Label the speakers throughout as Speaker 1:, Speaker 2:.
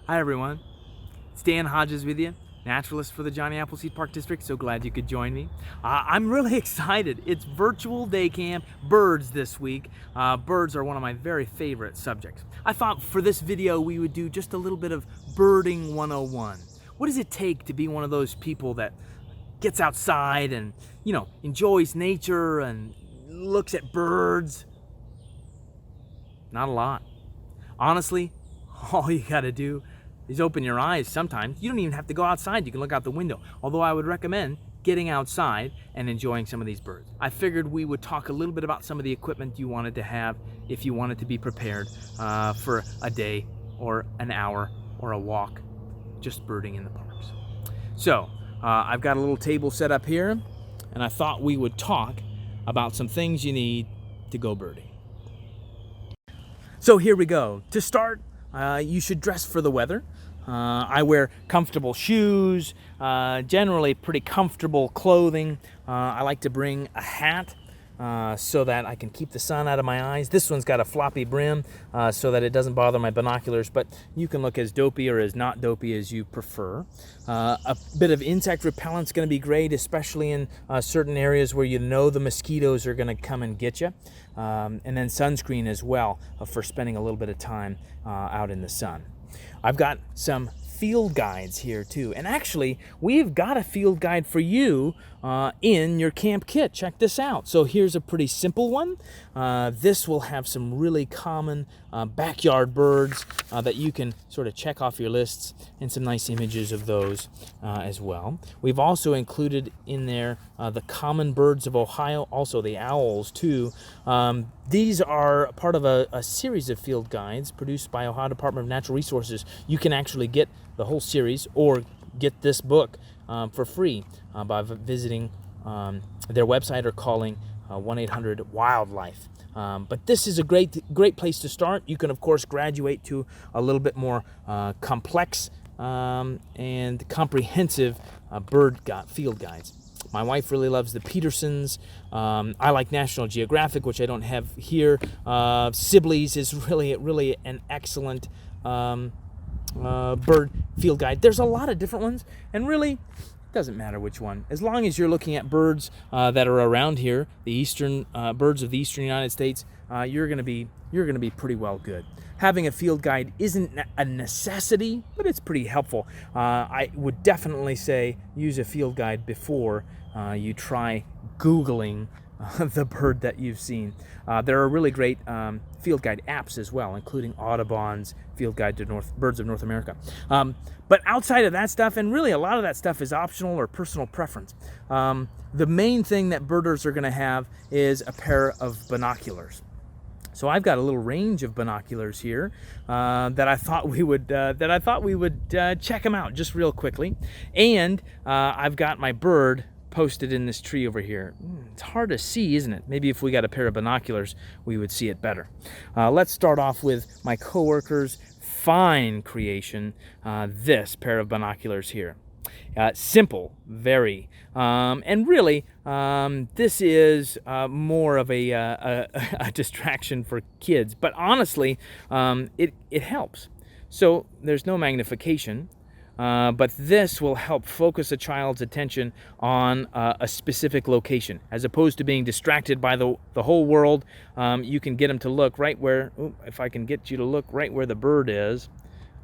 Speaker 1: Hi everyone, it's Dan Hodges with you, naturalist for the Johnny Appleseed Park District. So glad you could join me. I'm really excited. It's virtual day camp, birds this week. Birds are one of my very favorite subjects. I thought for this video we would do just a little bit of birding 101. What does it take to be one of those people that gets outside and, enjoys nature and looks at birds? Not a lot. Honestly, all you gotta do is open your eyes sometimes. You don't even have to go outside. You can look out the window. Although I would recommend getting outside and enjoying some of these birds. I figured we would talk a little bit about some of the equipment you wanted to have if you wanted to be prepared for a day or an hour or a walk just birding in the parks. So I've got a little table set up here, and I thought we would talk about some things you need to go birding. So here we go. To start, you should dress for the weather. I wear comfortable shoes, generally pretty comfortable clothing. I like to bring a hat so that I can keep the sun out of my eyes. This one's got a floppy brim so that it doesn't bother my binoculars, but you can look as dopey or as not dopey as you prefer. A bit of insect repellent's going to be great, especially in certain areas where you know the mosquitoes are going to come and get you. And then sunscreen as well for spending a little bit of time out in the sun. I've got some field guides here too, and actually we've got a field guide for you in your camp kit. Check this out. So here's a pretty simple one. This will have some really common backyard birds that you can sort of check off your lists, and some nice images of those as well. We've also included in there the common birds of Ohio, also the owls too. These are part of a series of field guides produced by Ohio Department of Natural Resources. You can actually get the whole series or get this book for free by visiting their website or calling 1-800-WILDLIFE. But this is a great place to start. You can, of course, graduate to a little bit more complex and comprehensive field guides. My wife really loves the Petersons. I like National Geographic, which I don't have here. Sibley's is really an excellent bird field guide. There's a lot of different ones, and really, it doesn't matter which one. As long as you're looking at birds that are around here, the eastern birds of the eastern United States, you're gonna be pretty well good. Having a field guide isn't a necessity, but it's pretty helpful. I would definitely say use a field guide before you try Googling the bird that you've seen. There are really great field guide apps as well, including Audubon's Field Guide to Birds of North America. But outside of that stuff, and really a lot of that stuff is optional or personal preference, the main thing that birders are going to have is a pair of binoculars. So I've got a little range of binoculars here that I thought we would check them out just real quickly, and I've got my bird posted in this tree over here. It's hard to see, isn't it? Maybe if we got a pair of binoculars, we would see it better. Let's start off with my coworker's fine creation, this pair of binoculars here. Simple, very, and really, this is more of a distraction for kids, but honestly, it helps. So there's no magnification. But this will help focus a child's attention on a specific location. As opposed to being distracted by the whole world, you can get them to look right where, if I can get you to look right where the bird is,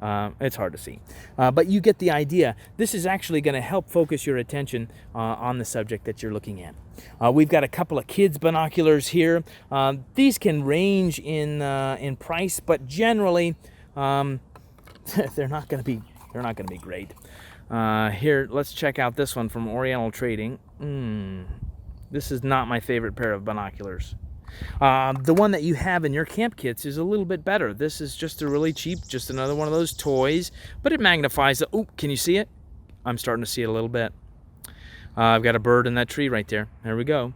Speaker 1: it's hard to see. But you get the idea. This is actually going to help focus your attention on the subject that you're looking at. We've got a couple of kids' binoculars here. These can range in price, but generally they're not going to be great. Here, let's check out this one from Oriental Trading. This is not my favorite pair of binoculars. The one that you have in your camp kits is a little bit better. This is just a really cheap, just another one of those toys, but it magnifies it. Oh, can you see it? I'm starting to see it a little bit. I've got a bird in that tree right there. There we go.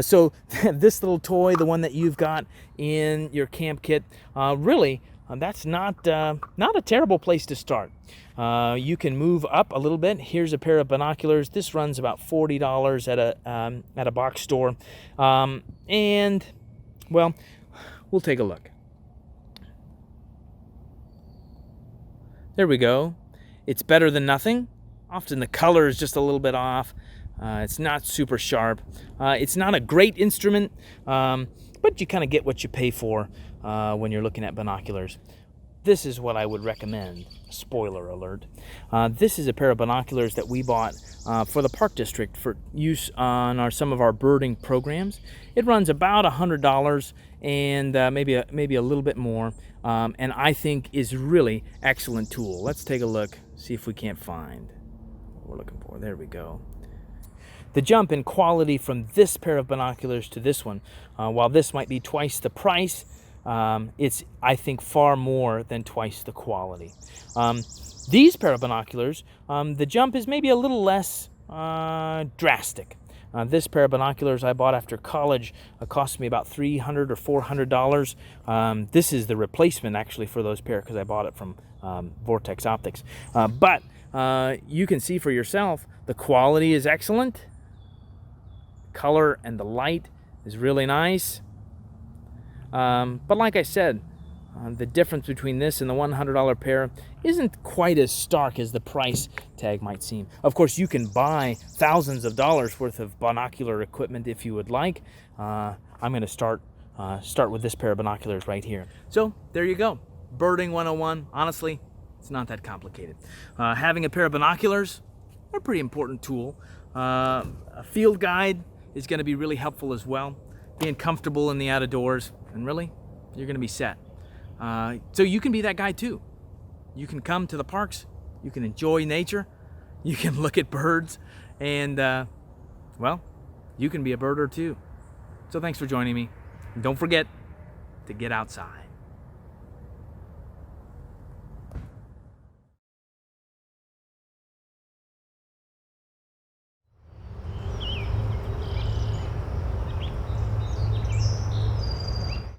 Speaker 1: So this little toy, the one that you've got in your camp kit, really, that's not a terrible place to start. You can move up a little bit. Here's a pair of binoculars. This runs about $40 at a box store, and well, we'll take a look. There we go. It's better than nothing. Often the color is just a little bit off. It's not super sharp. It's not a great instrument, but you kind of get what you pay for when you're looking at binoculars. This is what I would recommend. Spoiler alert. This is a pair of binoculars that we bought for the Park District for use on some of our birding programs. It runs about $100 and maybe a little bit more, and I think is really excellent tool. Let's take a look, see if we can't find what we're looking for. There we go. The jump in quality from this pair of binoculars to this one, while this might be twice the price, it's, I think, far more than twice the quality. These pair of binoculars, the jump is maybe a little less drastic. This pair of binoculars I bought after college cost me about $300 or $400. This is the replacement actually for those pair because I bought it from Vortex Optics. But you can see for yourself the quality is excellent. Color and the light is really nice. But like I said, the difference between this and the $100 pair isn't quite as stark as the price tag might seem. Of course, you can buy thousands of dollars worth of binocular equipment if you would like. I'm going to start with this pair of binoculars right here. So there you go. Birding 101. Honestly, it's not that complicated. Having a pair of binoculars, a pretty important tool. A field guide is going to be really helpful as well. Being comfortable in the outdoors, and really, you're going to be set. So you can be that guy too. You can come to the parks, you can enjoy nature, you can look at birds, and well, you can be a birder too. So thanks for joining me. And don't forget to get outside.